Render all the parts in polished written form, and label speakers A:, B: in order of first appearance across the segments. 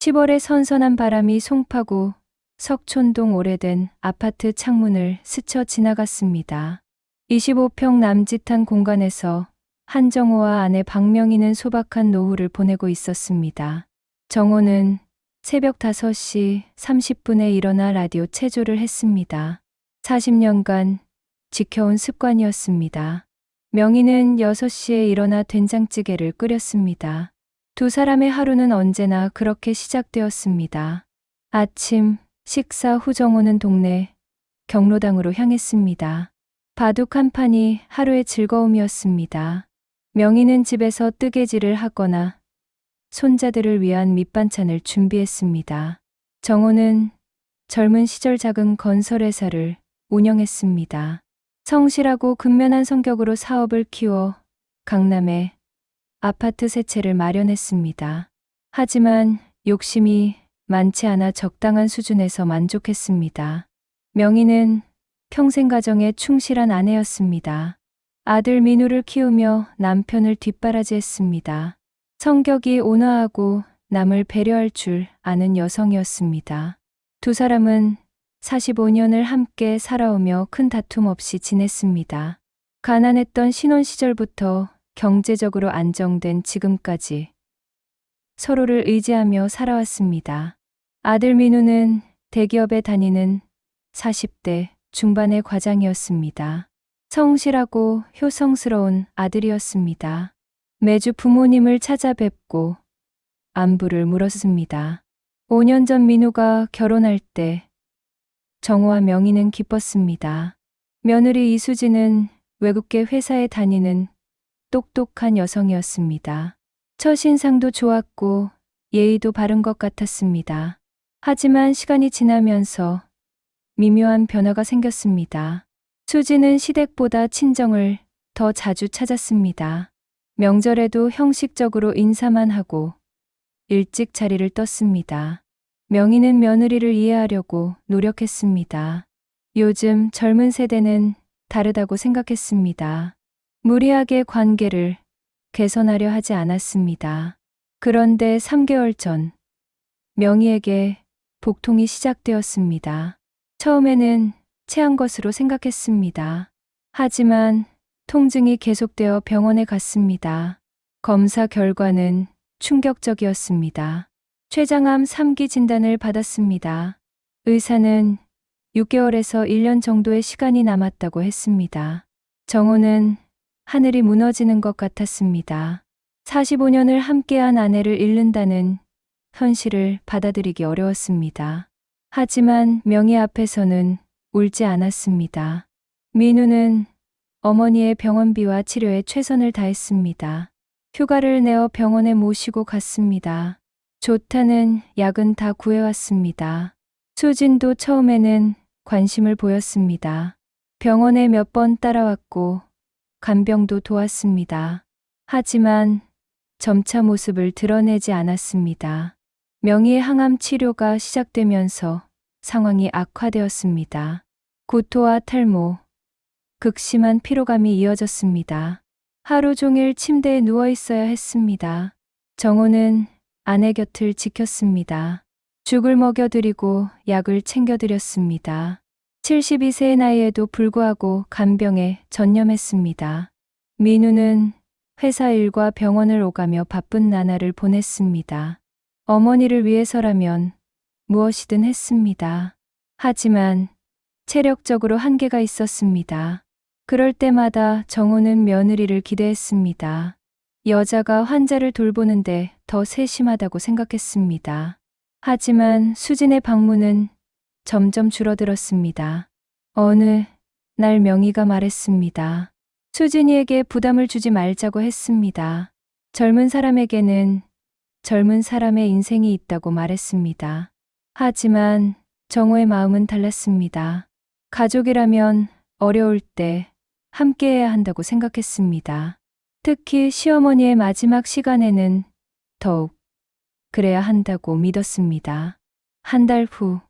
A: 10월의 선선한 바람이 송파구 석촌동 오래된 아파트 창문을 스쳐 지나갔습니다. 25평 남짓한 공간에서 한정호와 아내 박명희는 소박한 노후를 보내고 있었습니다. 정호는 새벽 5시 30분에 일어나 라디오 체조를 했습니다. 40년간 지켜온 습관이었습니다. 명희는 6시에 일어나 된장찌개를 끓였습니다. 두 사람의 하루는 언제나 그렇게 시작되었습니다. 아침 식사 후 정호는 동네 경로당으로 향했습니다. 바둑 한 판이 하루의 즐거움이었습니다. 명희는 집에서 뜨개질을 하거나 손자들을 위한 밑반찬을 준비했습니다. 정호는 젊은 시절 작은 건설회사를 운영했습니다. 성실하고 근면한 성격으로 사업을 키워 강남에 아파트 세 채를 마련했습니다. 하지만 욕심이 많지 않아 적당한 수준에서 만족했습니다. 명희는 평생 가정에 충실한 아내였습니다. 아들 민우를 키우며 남편을 뒷바라지했습니다. 성격이 온화하고 남을 배려할 줄 아는 여성이었습니다. 두 사람은 45년을 함께 살아오며 큰 다툼 없이 지냈습니다. 가난했던 신혼 시절부터 경제적으로 안정된 지금까지 서로를 의지하며 살아왔습니다. 아들 민우는 대기업에 다니는 40대 중반의 과장이었습니다. 성실하고 효성스러운 아들이었습니다. 매주 부모님을 찾아뵙고 안부를 물었습니다. 5년 전 민우가 결혼할 때 정호와 명희는 기뻤습니다. 며느리 이수지는 외국계 회사에 다니는 똑똑한 여성이었습니다. 첫인상도 좋았고 예의도 바른 것 같았습니다. 하지만 시간이 지나면서 미묘한 변화가 생겼습니다. 수지는 시댁보다 친정을 더 자주 찾았습니다. 명절에도 형식적으로 인사만 하고 일찍 자리를 떴습니다. 명희는 며느리를 이해하려고 노력했습니다. 요즘 젊은 세대는 다르다고 생각했습니다. 무리하게 관계를 개선하려 하지 않았습니다. 그런데 3개월 전 명희에게 복통이 시작되었습니다. 처음에는 체한 것으로 생각했습니다. 하지만 통증이 계속되어 병원에 갔습니다. 검사 결과는 충격적이었습니다. 췌장암 3기 진단을 받았습니다. 의사는 6개월에서 1년 정도의 시간이 남았다고 했습니다. 정호는 하늘이 무너지는 것 같았습니다. 45년을 함께한 아내를 잃는다는 현실을 받아들이기 어려웠습니다. 하지만 명희 앞에서는 울지 않았습니다. 민우는 어머니의 병원비와 치료에 최선을 다했습니다. 휴가를 내어 병원에 모시고 갔습니다. 좋다는 약은 다 구해왔습니다. 수진도 처음에는 관심을 보였습니다. 병원에 몇 번 따라왔고 간병도 도왔습니다. 하지만 점차 모습을 드러내지 않았습니다. 명희의 항암 치료가 시작되면서 상황이 악화되었습니다. 구토와 탈모, 극심한 피로감이 이어졌습니다. 하루 종일 침대에 누워 있어야 했습니다. 정호는 아내 곁을 지켰습니다. 죽을 먹여드리고 약을 챙겨드렸습니다. 72세의 나이에도 불구하고 간병에 전념했습니다. 민우는 회사 일과 병원을 오가며 바쁜 나날을 보냈습니다. 어머니를 위해서라면 무엇이든 했습니다. 하지만 체력적으로 한계가 있었습니다. 그럴 때마다 정호는 며느리를 기대했습니다. 여자가 환자를 돌보는데 더 세심하다고 생각했습니다. 하지만 수진의 방문은 점점 줄어들었습니다. 어느 날 명희가 말했습니다. 수진이에게 부담을 주지 말자고 했습니다. 젊은 사람에게는 젊은 사람의 인생이 있다고 말했습니다. 하지만 정호의 마음은 달랐습니다. 가족이라면 어려울 때 함께해야 한다고 생각했습니다. 특히 시어머니의 마지막 시간에는 더욱 그래야 한다고 믿었습니다. 한 달 후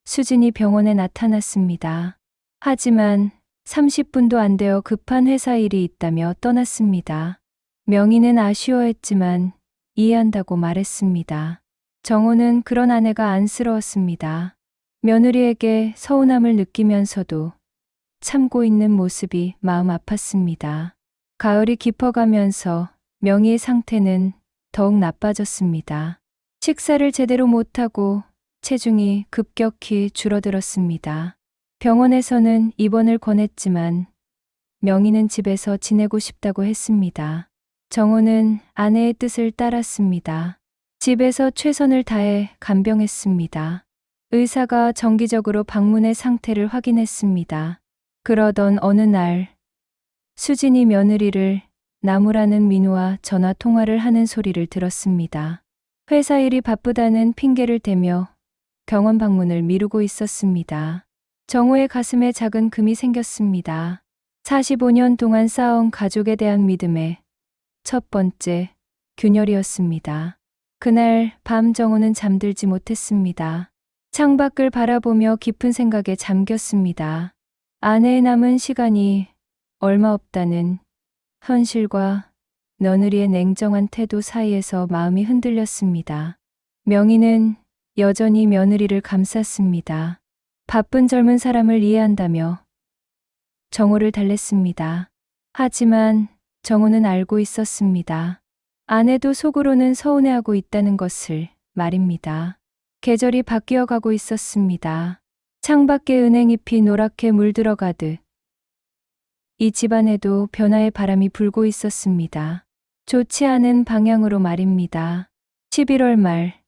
A: 수진이 병원에 나타났습니다. 하지만 30분도 안 되어 급한 회사 일이 있다며 떠났습니다. 명희는 아쉬워했지만 이해한다고 말했습니다. 정호는 그런 아내가 안쓰러웠습니다. 며느리에게 서운함을 느끼면서도 참고 있는 모습이 마음 아팠습니다. 가을이 깊어가면서 명희의 상태는 더욱 나빠졌습니다. 식사를 제대로 못하고 체중이 급격히 줄어들었습니다. 병원에서는 입원을 권했지만 명희는 집에서 지내고 싶다고 했습니다. 정호는 아내의 뜻을 따랐습니다. 집에서 최선을 다해 간병했습니다. 의사가 정기적으로 방문해 상태를 확인했습니다. 그러던 어느 날 수진이 며느리를 나무라는 민우와 전화 통화를 하는 소리를 들었습니다. 회사 일이 바쁘다는 핑계를 대며 병원 방문을 미루고 있었습니다. 정호의 가슴에 작은 금이 생겼습니다. 45년 동안 쌓아온 가족에 대한 믿음의 첫 번째 균열이었습니다. 그날 밤 정호는 잠들지 못했습니다. 창밖을 바라보며 깊은 생각에 잠겼습니다. 아내의 남은 시간이 얼마 없다는 현실과 며느리의 냉정한 태도 사이에서 마음이 흔들렸습니다. 명희는 여전히 며느리를 감쌌습니다. 바쁜 젊은 사람을 이해한다며 정호를 달랬습니다. 하지만 정호는 알고 있었습니다. 아내도 속으로는 서운해하고 있다는 것을 말입니다. 계절이 바뀌어 가고 있었습니다. 창밖에 은행잎이 노랗게 물들어가듯 이 집안에도 변화의 바람이 불고 있었습니다. 좋지 않은 방향으로 말입니다. 11월 말,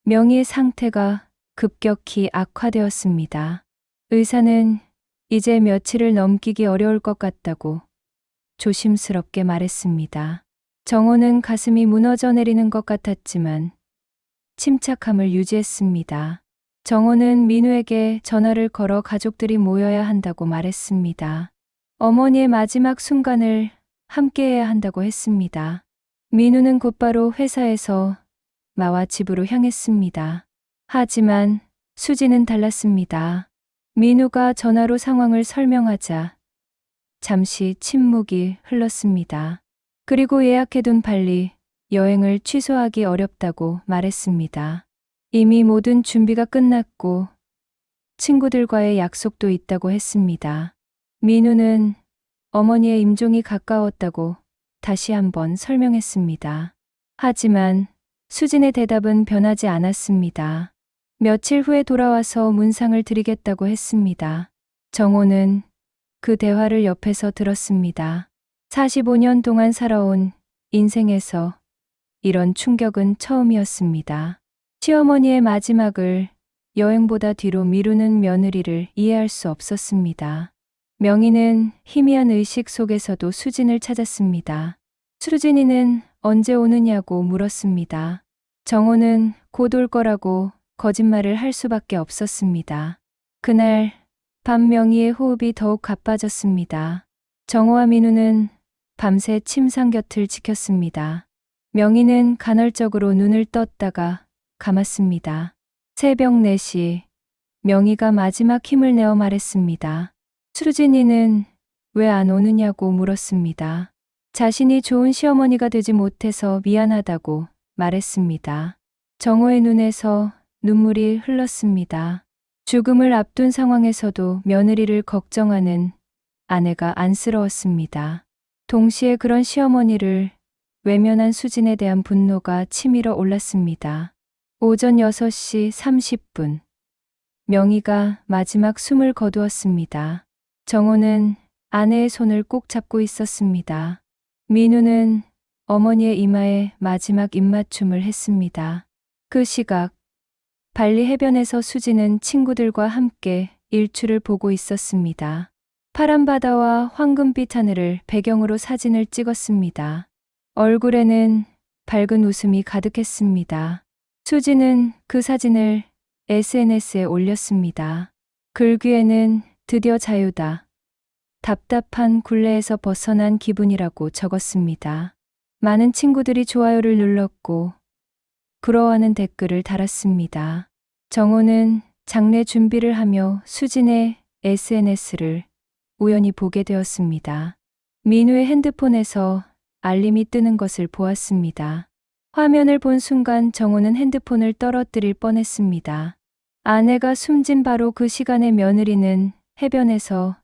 A: 명희의 상태가 급격히 악화되었습니다. 의사는 이제 며칠을 넘기기 어려울 것 같다고 조심스럽게 말했습니다. 정호는 가슴이 무너져 내리는 것 같았지만 침착함을 유지했습니다. 정호는 민우에게 전화를 걸어 가족들이 모여야 한다고 말했습니다. 어머니의 마지막 순간을 함께해야 한다고 했습니다. 민우는 곧바로 회사에서 마와 집으로 향했습니다. 하지만 수지는 달랐습니다. 민우가 전화로 상황을 설명하자 잠시 침묵이 흘렀습니다. 그리고 예약해둔 발리 여행을 취소하기 어렵다고 말했습니다. 이미 모든 준비가 끝났고 친구들과의 약속도 있다고 했습니다. 민우는 어머니의 임종이 가까웠다고 다시 한번 설명했습니다. 하지만 수진의 대답은 변하지 않았습니다. 며칠 후에 돌아와서 문상을 드리겠다고 했습니다. 정호는 그 대화를 옆에서 들었습니다. 45년 동안 살아온 인생에서 이런 충격은 처음이었습니다. 시어머니의 마지막을 여행보다 뒤로 미루는 며느리를 이해할 수 없었습니다. 명희는 희미한 의식 속에서도 수진을 찾았습니다. 수진이는 언제 오느냐고 물었습니다. 정호는 곧 올 거라고 거짓말을 할 수밖에 없었습니다. 그날 밤 명희의 호흡이 더욱 가빠졌습니다. 정호와 민우는 밤새 침상 곁을 지켰습니다. 명희는 간헐적으로 눈을 떴다가 감았습니다. 새벽 4시 명희가 마지막 힘을 내어 말했습니다. 수진이는 왜 안 오느냐고 물었습니다. 자신이 좋은 시어머니가 되지 못해서 미안하다고 말했습니다. 정호의 눈에서 눈물이 흘렀습니다. 죽음을 앞둔 상황에서도 며느리를 걱정하는 아내가 안쓰러웠습니다. 동시에 그런 시어머니를 외면한 수진에 대한 분노가 치밀어 올랐습니다. 오전 6시 30분 명희가 마지막 숨을 거두었습니다. 정호는 아내의 손을 꼭 잡고 있었습니다. 민우는 어머니의 이마에 마지막 입맞춤을 했습니다. 그 시각 발리 해변에서 수지는 친구들과 함께 일출을 보고 있었습니다. 파란 바다와 황금빛 하늘을 배경으로 사진을 찍었습니다. 얼굴에는 밝은 웃음이 가득했습니다. 수지는 그 사진을 SNS에 올렸습니다. 글귀에는 드디어 자유다. 답답한 굴레에서 벗어난 기분이라고 적었습니다. 많은 친구들이 좋아요를 눌렀고 부러워하는 댓글을 달았습니다. 정호는 장례 준비를 하며 수진의 SNS를 우연히 보게 되었습니다. 민우의 핸드폰에서 알림이 뜨는 것을 보았습니다. 화면을 본 순간 정호는 핸드폰을 떨어뜨릴 뻔했습니다. 아내가 숨진 바로 그 시간에 며느리는 해변에서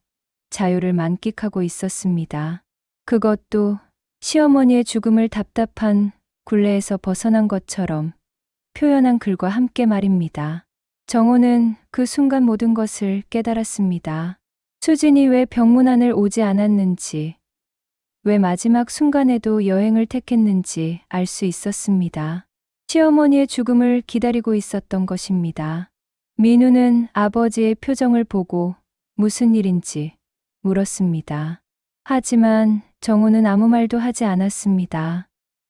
A: 자유를 만끽하고 있었습니다. 그것도 시어머니의 죽음을 답답한 굴레에서 벗어난 것처럼 표현한 글과 함께 말입니다. 정호는 그 순간 모든 것을 깨달았습니다. 수진이 왜 병문안을 오지 않았는지, 왜 마지막 순간에도 여행을 택했는지 알 수 있었습니다. 시어머니의 죽음을 기다리고 있었던 것입니다. 민우는 아버지의 표정을 보고 무슨 일인지 물었습니다. 하지만 정우는 아무 말도 하지 않았습니다.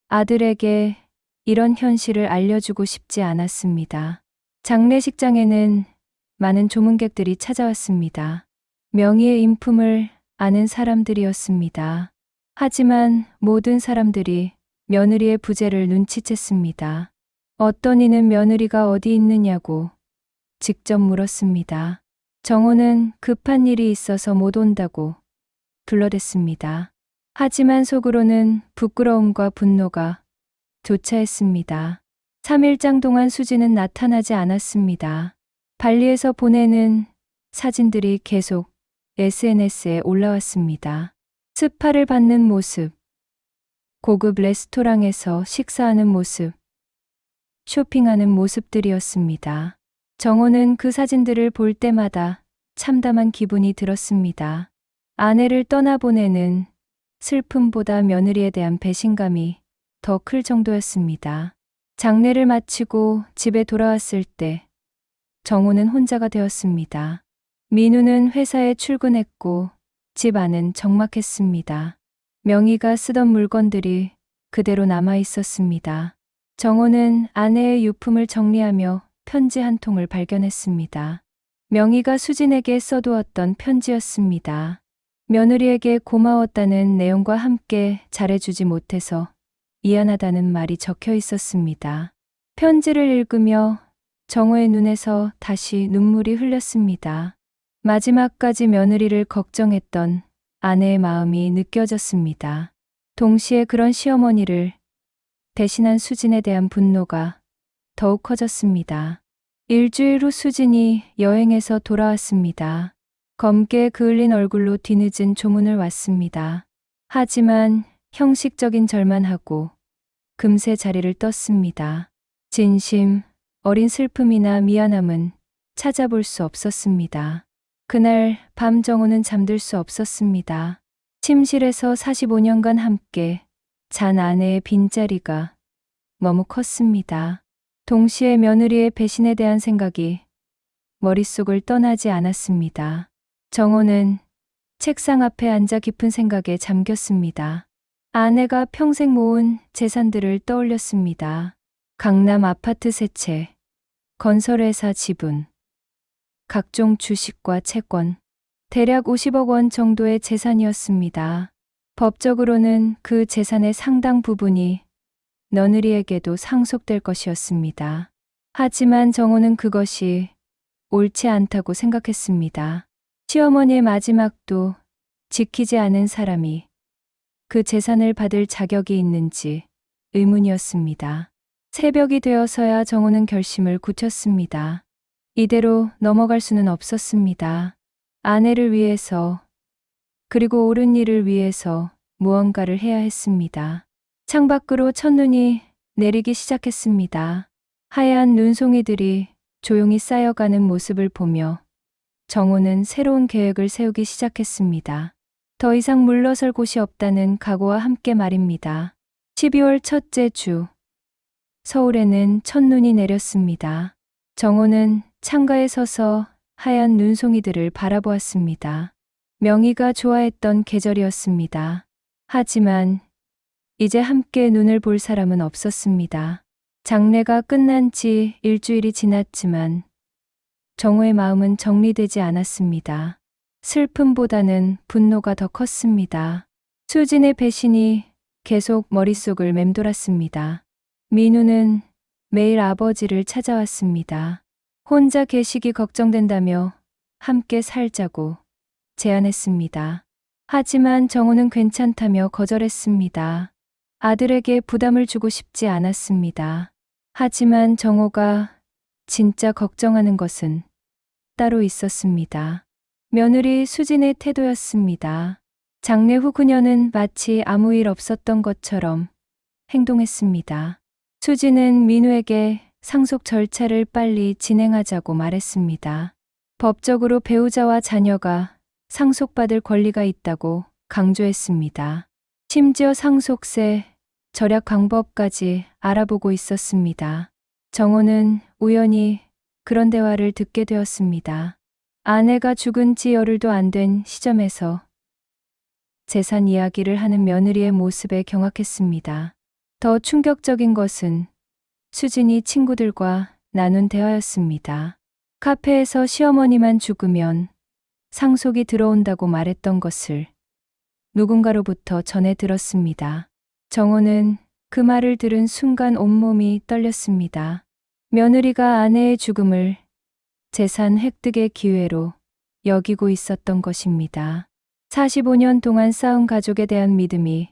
A: 아들에게 이런 현실을 알려주고 싶지 않았습니다. 장례식장에는 많은 조문객들이 찾아왔습니다. 명의의 인품을 아는 사람들이었습니다. 하지만 모든 사람들이 며느리의 부재를 눈치챘습니다. 어떤 이는 며느리가 어디 있느냐고 직접 물었습니다. 정호는 급한 일이 있어서 못 온다고 둘러댔습니다. 하지만 속으로는 부끄러움과 분노가 교차했습니다. 3일장 동안 수지는 나타나지 않았습니다. 발리에서 보내는 사진들이 계속 SNS에 올라왔습니다. 스파를 받는 모습, 고급 레스토랑에서 식사하는 모습, 쇼핑하는 모습들이었습니다. 정호는 그 사진들을 볼 때마다 참담한 기분이 들었습니다. 아내를 떠나보내는 슬픔보다 며느리에 대한 배신감이 더 클 정도였습니다. 장례를 마치고 집에 돌아왔을 때 정호는 혼자가 되었습니다. 민우는 회사에 출근했고 집 안은 적막했습니다. 명희가 쓰던 물건들이 그대로 남아 있었습니다. 정호는 아내의 유품을 정리하며 편지 한 통을 발견했습니다. 명희가 수진에게 써두었던 편지였습니다. 며느리에게 고마웠다는 내용과 함께 잘해주지 못해서 미안하다는 말이 적혀 있었습니다. 편지를 읽으며 정호의 눈에서 다시 눈물이 흘렸습니다. 마지막까지 며느리를 걱정했던 아내의 마음이 느껴졌습니다. 동시에 그런 시어머니를 대신한 수진에 대한 분노가 더욱 커졌습니다. 일주일 후 수진이 여행에서 돌아왔습니다. 검게 그을린 얼굴로 뒤늦은 조문을 왔습니다. 하지만 형식적인 절만 하고 금세 자리를 떴습니다. 진심, 어린 슬픔이나 미안함은 찾아볼 수 없었습니다. 그날 밤 정호는 잠들 수 없었습니다. 침실에서 45년간 함께 잔 아내의 빈자리가 너무 컸습니다. 동시에 며느리의 배신에 대한 생각이 머릿속을 떠나지 않았습니다. 정호는 책상 앞에 앉아 깊은 생각에 잠겼습니다. 아내가 평생 모은 재산들을 떠올렸습니다. 강남 아파트 세 채, 건설회사 지분, 각종 주식과 채권, 대략 50억 원 정도의 재산이었습니다. 법적으로는 그 재산의 상당 부분이 며느리에게도 상속될 것이었습니다. 하지만 정호는 그것이 옳지 않다고 생각했습니다. 시어머니의 마지막도 지키지 않은 사람이 그 재산을 받을 자격이 있는지 의문이었습니다. 새벽이 되어서야 정호는 결심을 굳혔습니다. 이대로 넘어갈 수는 없었습니다. 아내를 위해서, 그리고 옳은 일을 위해서 무언가를 해야 했습니다. 창밖으로 첫눈이 내리기 시작했습니다. 하얀 눈송이들이 조용히 쌓여가는 모습을 보며 정호는 새로운 계획을 세우기 시작했습니다. 더 이상 물러설 곳이 없다는 각오와 함께 말입니다. 12월 첫째 주, 서울에는 첫눈이 내렸습니다. 정호는 창가에 서서 하얀 눈송이들을 바라보았습니다. 명희가 좋아했던 계절이었습니다. 하지만 이제 함께 눈을 볼 사람은 없었습니다. 장례가 끝난 지 일주일이 지났지만 정호의 마음은 정리되지 않았습니다. 슬픔보다는 분노가 더 컸습니다. 수진의 배신이 계속 머릿속을 맴돌았습니다. 민우는 매일 아버지를 찾아왔습니다. 혼자 계시기 걱정된다며 함께 살자고 제안했습니다. 하지만 정호는 괜찮다며 거절했습니다. 아들에게 부담을 주고 싶지 않았습니다. 하지만 정호가 진짜 걱정하는 것은 따로 있었습니다. 며느리 수진의 태도였습니다. 장례 후 그녀는 마치 아무 일 없었던 것처럼 행동했습니다. 수진은 민우에게 상속 절차를 빨리 진행하자고 말했습니다. 법적으로 배우자와 자녀가 상속받을 권리가 있다고 강조했습니다. 심지어 상속세 절약 방법까지 알아보고 있었습니다. 정호는 우연히 그런 대화를 듣게 되었습니다. 아내가 죽은 지 열흘도 안 된 시점에서 재산 이야기를 하는 며느리의 모습에 경악했습니다. 더 충격적인 것은 수진이 친구들과 나눈 대화였습니다. 카페에서 시어머니만 죽으면 상속이 들어온다고 말했던 것을 누군가로부터 전해 들었습니다. 정호는 그 말을 들은 순간 온몸이 떨렸습니다. 며느리가 아내의 죽음을 재산 획득의 기회로 여기고 있었던 것입니다. 45년 동안 쌓은 가족에 대한 믿음이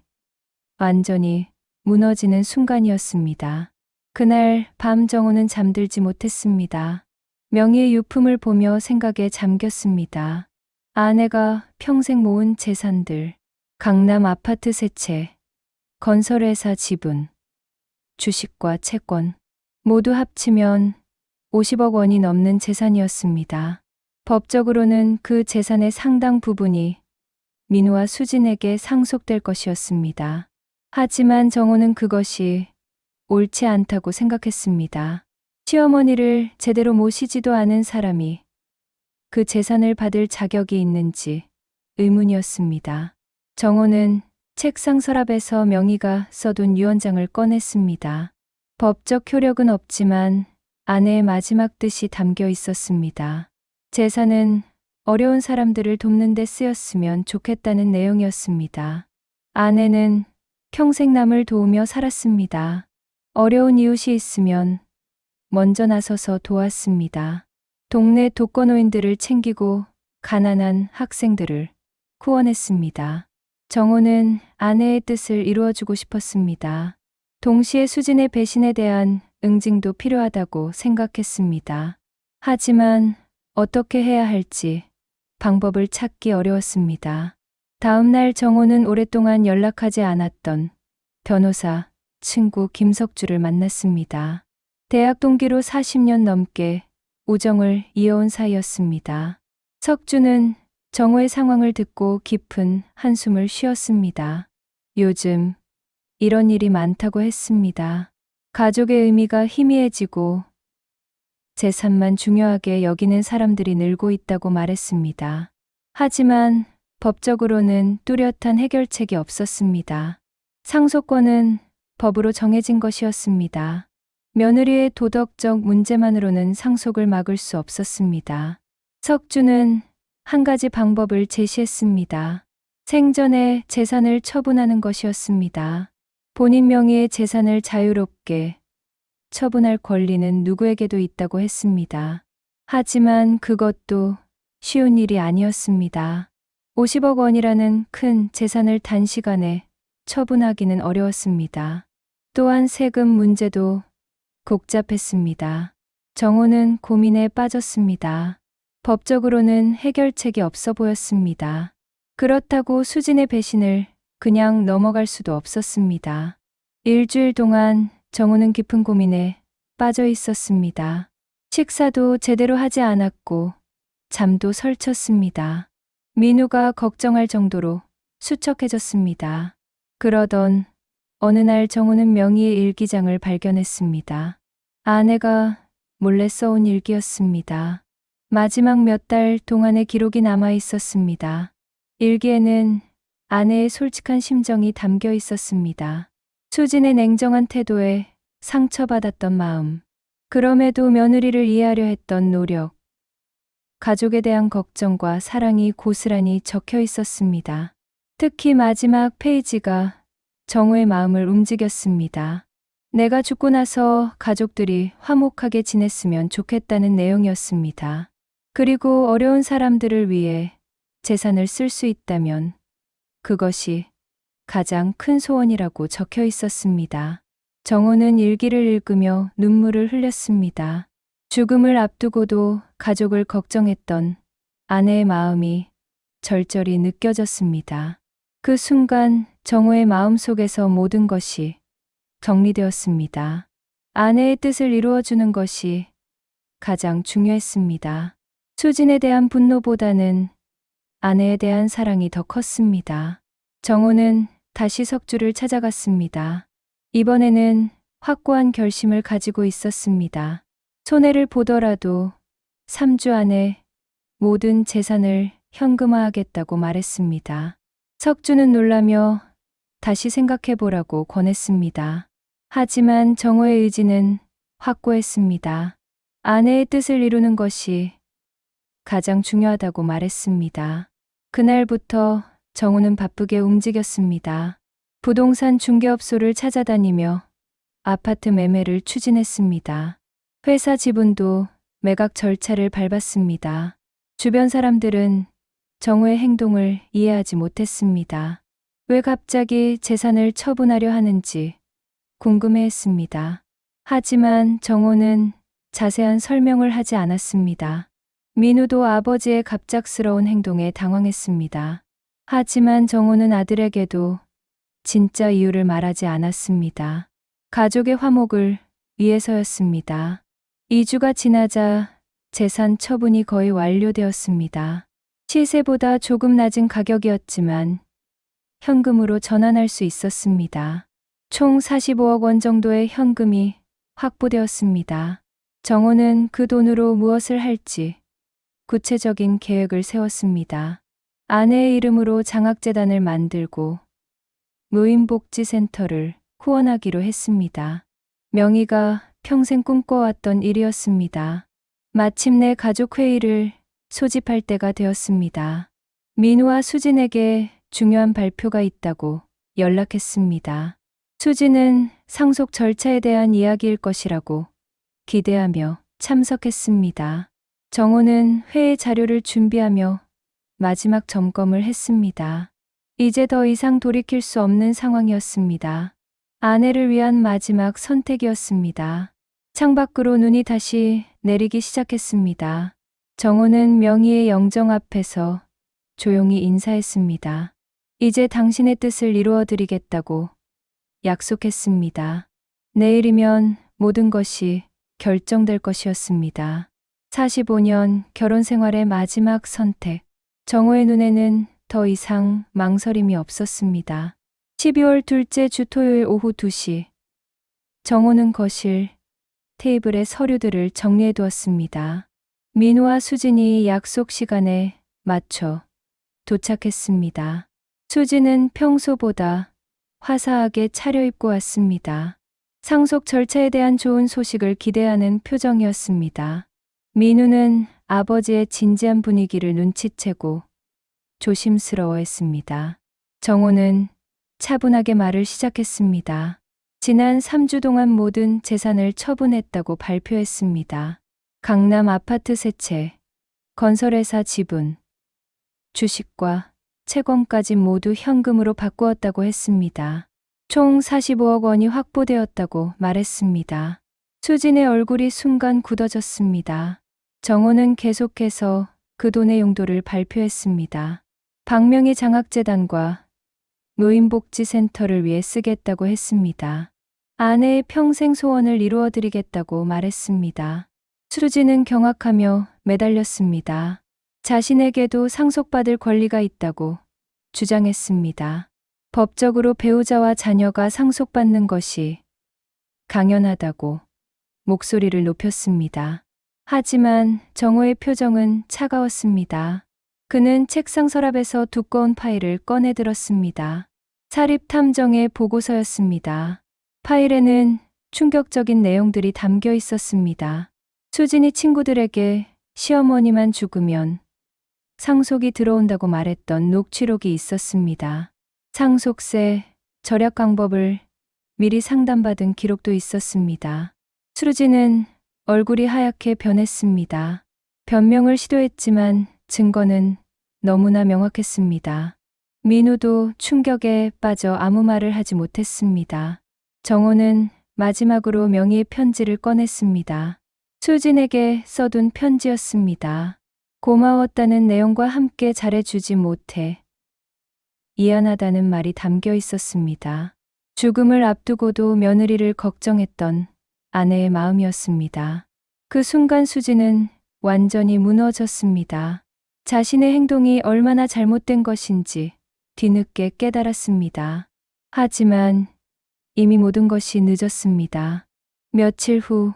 A: 완전히 무너지는 순간이었습니다. 그날 밤 정호는 잠들지 못했습니다. 명의의 유품을 보며 생각에 잠겼습니다. 아내가 평생 모은 재산들, 강남 아파트 세 채, 건설회사 지분, 주식과 채권, 모두 합치면 50억 원이 넘는 재산이었습니다. 법적으로는 그 재산의 상당 부분이 민우와 수진에게 상속될 것이었습니다. 하지만 정호는 그것이 옳지 않다고 생각했습니다. 시어머니를 제대로 모시지도 않은 사람이 그 재산을 받을 자격이 있는지 의문이었습니다. 정호는 책상 서랍에서 명의가 써둔 유언장을 꺼냈습니다. 법적 효력은 없지만 아내의 마지막 뜻이 담겨 있었습니다. 재산은 어려운 사람들을 돕는 데 쓰였으면 좋겠다는 내용이었습니다. 아내는 평생 남을 도우며 살았습니다. 어려운 이웃이 있으면 먼저 나서서 도왔습니다. 동네 독거노인들을 챙기고 가난한 학생들을 후원했습니다. 정호는 아내의 뜻을 이루어주고 싶었습니다. 동시에 수진의 배신에 대한 응징도 필요하다고 생각했습니다. 하지만 어떻게 해야 할지 방법을 찾기 어려웠습니다. 다음 날 정호는 오랫동안 연락하지 않았던 변호사, 친구 김석주를 만났습니다. 대학 동기로 40년 넘게 우정을 이어온 사이였습니다. 석주는 정호의 상황을 듣고 깊은 한숨을 쉬었습니다. 요즘 이런 일이 많다고 했습니다. 가족의 의미가 희미해지고 재산만 중요하게 여기는 사람들이 늘고 있다고 말했습니다. 하지만 법적으로는 뚜렷한 해결책이 없었습니다. 상속권은 법으로 정해진 것이었습니다. 며느리의 도덕적 문제만으로는 상속을 막을 수 없었습니다. 석주는 한 가지 방법을 제시했습니다. 생전에 재산을 처분하는 것이었습니다. 본인 명의의 재산을 자유롭게 처분할 권리는 누구에게도 있다고 했습니다. 하지만 그것도 쉬운 일이 아니었습니다. 50억 원이라는 큰 재산을 단시간에 처분하기는 어려웠습니다. 또한 세금 문제도 복잡했습니다. 정호는 고민에 빠졌습니다. 법적으로는 해결책이 없어 보였습니다. 그렇다고 수진의 배신을 그냥 넘어갈 수도 없었습니다. 일주일 동안 정호는 깊은 고민에 빠져 있었습니다. 식사도 제대로 하지 않았고 잠도 설쳤습니다. 민우가 걱정할 정도로 수척해졌습니다. 그러던 어느 날 정호는 명의의 일기장을 발견했습니다. 아내가 몰래 써온 일기였습니다. 마지막 몇 달 동안의 기록이 남아 있었습니다. 일기에는 아내의 솔직한 심정이 담겨 있었습니다. 수진의 냉정한 태도에 상처받았던 마음, 그럼에도 며느리를 이해하려 했던 노력, 가족에 대한 걱정과 사랑이 고스란히 적혀 있었습니다. 특히 마지막 페이지가 정호의 마음을 움직였습니다. 내가 죽고 나서 가족들이 화목하게 지냈으면 좋겠다는 내용이었습니다. 그리고 어려운 사람들을 위해 재산을 쓸 수 있다면 그것이 가장 큰 소원이라고 적혀 있었습니다. 정호는 일기를 읽으며 눈물을 흘렸습니다. 죽음을 앞두고도 가족을 걱정했던 아내의 마음이 절절히 느껴졌습니다. 그 순간 정호의 마음속에서 모든 것이 정리되었습니다. 아내의 뜻을 이루어주는 것이 가장 중요했습니다. 수진에 대한 분노보다는 아내에 대한 사랑이 더 컸습니다. 정호는 다시 석주를 찾아갔습니다. 이번에는 확고한 결심을 가지고 있었습니다. 손해를 보더라도 3주 안에 모든 재산을 현금화하겠다고 말했습니다. 석주는 놀라며 다시 생각해보라고 권했습니다. 하지만 정호의 의지는 확고했습니다. 아내의 뜻을 이루는 것이 가장 중요하다고 말했습니다. 그날부터 정호는 바쁘게 움직였습니다. 부동산 중개업소를 찾아다니며 아파트 매매를 추진했습니다. 회사 지분도 매각 절차를 밟았습니다. 주변 사람들은 정호의 행동을 이해하지 못했습니다. 왜 갑자기 재산을 처분하려 하는지 궁금해했습니다. 하지만 정호는 자세한 설명을 하지 않았습니다. 민우도 아버지의 갑작스러운 행동에 당황했습니다. 하지만 정호는 아들에게도 진짜 이유를 말하지 않았습니다. 가족의 화목을 위해서였습니다. 2주가 지나자 재산 처분이 거의 완료되었습니다. 시세보다 조금 낮은 가격이었지만 현금으로 전환할 수 있었습니다. 총 45억 원 정도의 현금이 확보되었습니다. 정호는 그 돈으로 무엇을 할지 구체적인 계획을 세웠습니다. 아내의 이름으로 장학재단을 만들고 노인복지센터를 후원하기로 했습니다. 명희가 평생 꿈꿔왔던 일이었습니다. 마침내 가족회의를 소집할 때가 되었습니다. 민우와 수진에게 중요한 발표가 있다고 연락했습니다. 수진은 상속 절차에 대한 이야기일 것이라고 기대하며 참석했습니다. 정호는 회의 자료를 준비하며 마지막 점검을 했습니다. 이제 더 이상 돌이킬 수 없는 상황이었습니다. 아내를 위한 마지막 선택이었습니다. 창밖으로 눈이 다시 내리기 시작했습니다. 정호는 명희의 영정 앞에서 조용히 인사했습니다. 이제 당신의 뜻을 이루어드리겠다고 약속했습니다. 내일이면 모든 것이 결정될 것이었습니다. 45년 결혼 생활의 마지막 선택. 정호의 눈에는 더 이상 망설임이 없었습니다. 12월 둘째 주 토요일 오후 2시. 정호는 거실 테이블에 서류들을 정리해 두었습니다. 민우와 수진이 약속 시간에 맞춰 도착했습니다. 수진은 평소보다 화사하게 차려입고 왔습니다. 상속 절차에 대한 좋은 소식을 기대하는 표정이었습니다. 민우는 아버지의 진지한 분위기를 눈치채고 조심스러워했습니다. 정호는 차분하게 말을 시작했습니다. 지난 3주 동안 모든 재산을 처분했다고 발표했습니다. 강남 아파트 세 채, 건설회사 지분, 주식과 채권까지 모두 현금으로 바꾸었다고 했습니다. 총 45억 원이 확보되었다고 말했습니다. 수진의 얼굴이 순간 굳어졌습니다. 정호는 계속해서 그 돈의 용도를 발표했습니다. 박명희 장학재단과 노인복지센터를 위해 쓰겠다고 했습니다. 아내의 평생 소원을 이루어드리겠다고 말했습니다. 수진은 경악하며 매달렸습니다. 자신에게도 상속받을 권리가 있다고 주장했습니다. 법적으로 배우자와 자녀가 상속받는 것이 당연하다고 목소리를 높였습니다. 하지만 정호의 표정은 차가웠습니다. 그는 책상 서랍에서 두꺼운 파일을 꺼내 들었습니다. 사립탐정의 보고서였습니다. 파일에는 충격적인 내용들이 담겨 있었습니다. 수진이 친구들에게 시어머니만 죽으면 상속이 들어온다고 말했던 녹취록이 있었습니다. 상속세 절약 방법을 미리 상담받은 기록도 있었습니다. 수진은 얼굴이 하얗게 변했습니다. 변명을 시도했지만 증거는 너무나 명확했습니다. 민우도 충격에 빠져 아무 말을 하지 못했습니다. 정호는 마지막으로 명희의 편지를 꺼냈습니다. 수진에게 써둔 편지였습니다. 고마웠다는 내용과 함께 잘해주지 못해 미안하다는 말이 담겨 있었습니다. 죽음을 앞두고도 며느리를 걱정했던 아내의 마음이었습니다. 그 순간 수진은 완전히 무너졌습니다. 자신의 행동이 얼마나 잘못된 것인지 뒤늦게 깨달았습니다. 하지만 이미 모든 것이 늦었습니다. 며칠 후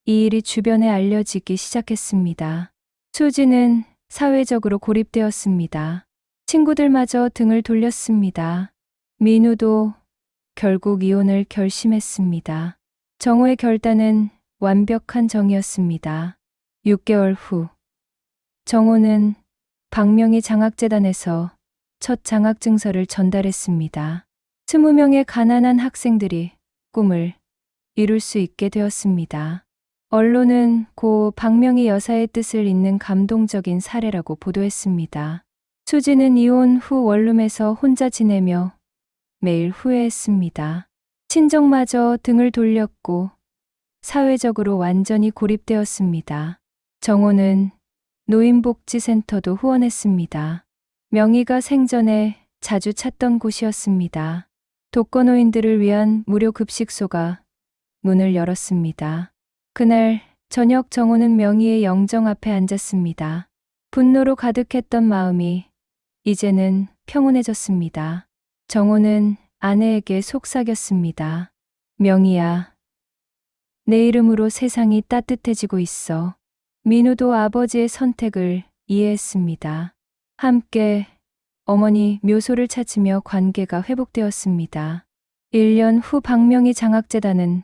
A: 이 일이 주변에 알려지기 시작했습니다. 수진은 사회적으로 고립되었습니다. 친구들마저 등을 돌렸습니다. 민우도 결국 이혼을 결심했습니다. 정호의 결단은 완벽한 정이었습니다. 6개월 후 정호는 박명희 장학재단에서 첫 장학증서를 전달했습니다. 20명의 가난한 학생들이 꿈을 이룰 수 있게 되었습니다. 언론은 고 박명희 여사의 뜻을 잇는 감동적인 사례라고 보도했습니다. 수진은 이혼 후 원룸에서 혼자 지내며 매일 후회했습니다. 친정마저 등을 돌렸고 사회적으로 완전히 고립되었습니다. 정호는 노인복지센터도 후원했습니다. 명희가 생전에 자주 찾던 곳이었습니다. 독거노인들을 위한 무료 급식소가 문을 열었습니다. 그날 저녁 정호는 명희의 영정 앞에 앉았습니다. 분노로 가득했던 마음이 이제는 평온해졌습니다. 정호는 아내에게 속삭였습니다. 명희야, 내 이름으로 세상이 따뜻해지고 있어. 민우도 아버지의 선택을 이해했습니다. 함께 어머니 묘소를 찾으며 관계가 회복되었습니다. 1년 후 박명희 장학재단은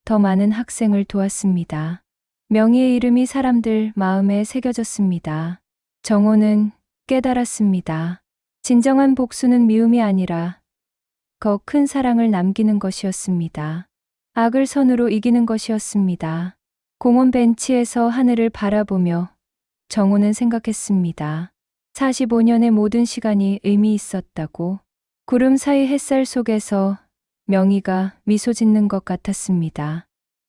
A: 더 많은 학생을 도왔습니다. 명희의 이름이 사람들 마음에 새겨졌습니다. 정호는 깨달았습니다. 진정한 복수는 미움이 아니라 더 큰 사랑을 남기는 것이었습니다. 악을 선으로 이기는 것이었습니다. 공원 벤치에서 하늘을 바라보며 정호는 생각했습니다. 45년의 모든 시간이 의미 있었다고. 구름 사이 햇살 속에서 명희가 미소 짓는 것 같았습니다.